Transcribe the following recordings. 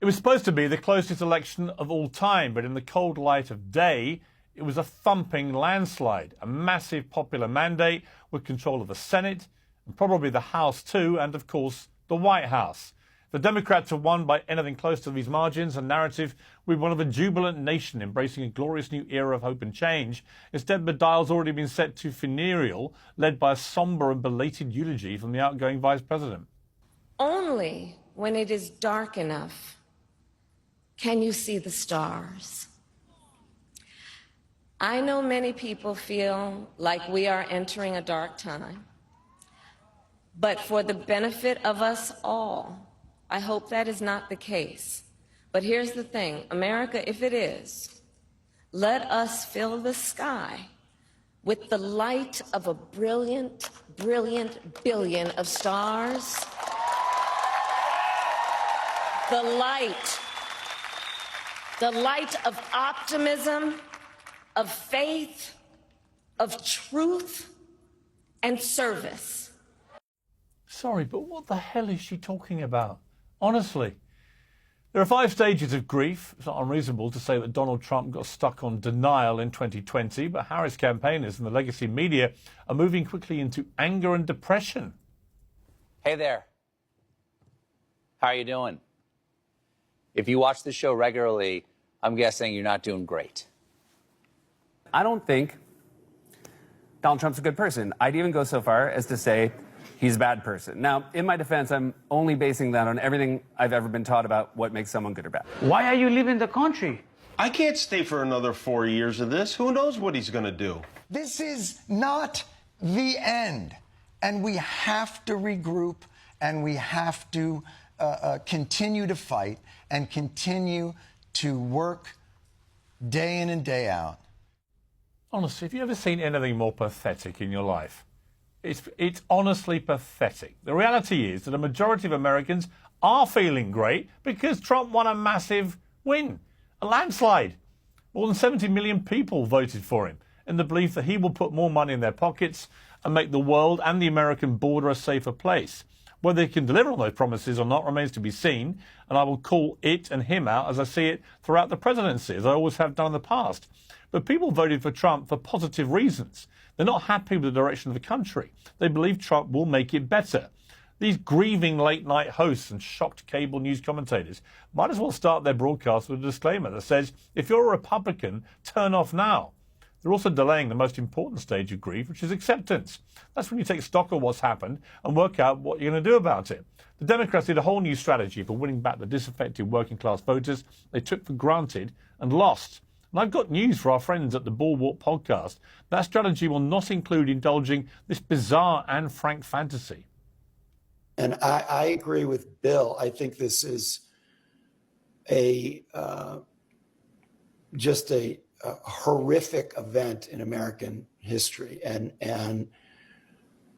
It was supposed to be the closest election of all time, but in the cold light of day, it was a thumping landslide, a massive popular mandate with control of the Senate, and probably the House too, and of course, the White House. The Democrats have won by anything close to these margins, a narrative with one of a jubilant nation embracing a glorious new era of hope and change. Instead, the dial's already been set to funereal, led by a somber and belated eulogy from the outgoing vice president. Only when it is dark enough can you see the stars. I know many people feel like we are entering a dark time, but for the benefit of us all, I hope that is not the case. But here's the thing, America, if it is, let us fill the sky with the light of a brilliant, brilliant billion of stars. The light of optimism, of faith, of truth, and service. Sorry, but what the hell is she talking about? Honestly. There are 5 stages of grief. It's not unreasonable to say that Donald Trump got stuck on denial in 2020, but Harris campaigners and the legacy media are moving quickly into anger and depression. Hey there. How are you doing? If you watch the show regularly, I'm guessing you're not doing great. I don't think Donald Trump's a good person. I'd even go so far as to say he's a bad person. Now, in my defense, I'm only basing that on everything I've ever been taught about what makes someone good or bad. Why are you leaving the country? I can't stay for another 4 years of this. Who knows what he's going to do? This is not the end. And we have to regroup, and we have to continue to fight and continue to work day in and day out. Honestly, have you ever seen anything more pathetic in your life? It's honestly pathetic. The reality is that a majority of Americans are feeling great because Trump won a massive win, a landslide. More than 70 million people voted for him in the belief that he will put more money in their pockets and make the world and the American border a safer place. Whether he can deliver on those promises or not remains to be seen, and I will call it and him out as I see it throughout the presidency, as I always have done in the past. But people voted for Trump for positive reasons. They're not happy with the direction of the country. They believe Trump will make it better. These grieving late-night hosts and shocked cable news commentators might as well start their broadcast with a disclaimer that says, if you're a Republican, turn off now. They're also delaying the most important stage of grief, which is acceptance. That's when you take stock of what's happened and work out what you're going to do about it. The Democrats did a whole new strategy for winning back the disaffected working-class voters they took for granted and lost. And I've got news for our friends at the Bulwark podcast. That strategy will not include indulging this bizarre Anne Frank fantasy. And I agree with Bill. I think this is just a horrific event in American history. And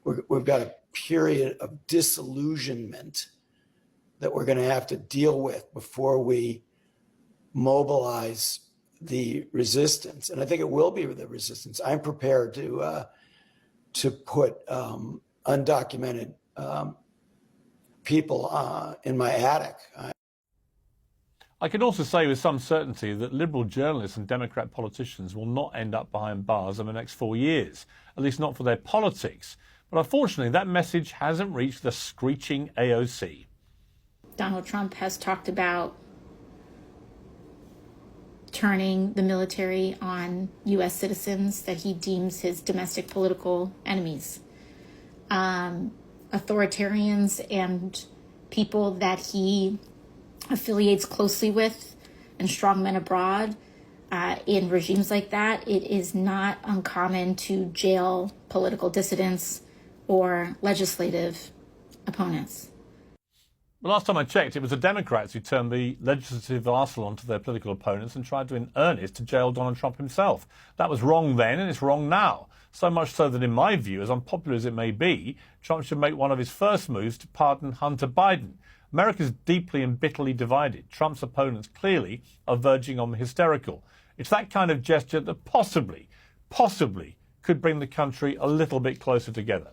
we've got a period of disillusionment that we're going to have to deal with before we mobilize the resistance. And I think it will be the resistance. I'm prepared to put undocumented people in my attic. I can also say with some certainty that liberal journalists and Democrat politicians will not end up behind bars in the next 4 years, at least not for their politics. But unfortunately, that message hasn't reached the screeching AOC. Donald Trump has talked about turning the military on U.S. citizens that he deems his domestic political enemies. Authoritarians and people that he affiliates closely with and strongmen abroad in regimes like that, it is not uncommon to jail political dissidents or legislative opponents. The last time I checked, it was the Democrats who turned the legislative arsenal onto their political opponents and tried to, in earnest, to jail Donald Trump himself. That was wrong then, and it's wrong now. So much so that, in my view, as unpopular as it may be, Trump should make one of his first moves to pardon Hunter Biden. America's deeply and bitterly divided. Trump's opponents clearly are verging on the hysterical. It's that kind of gesture that possibly could bring the country a little bit closer together.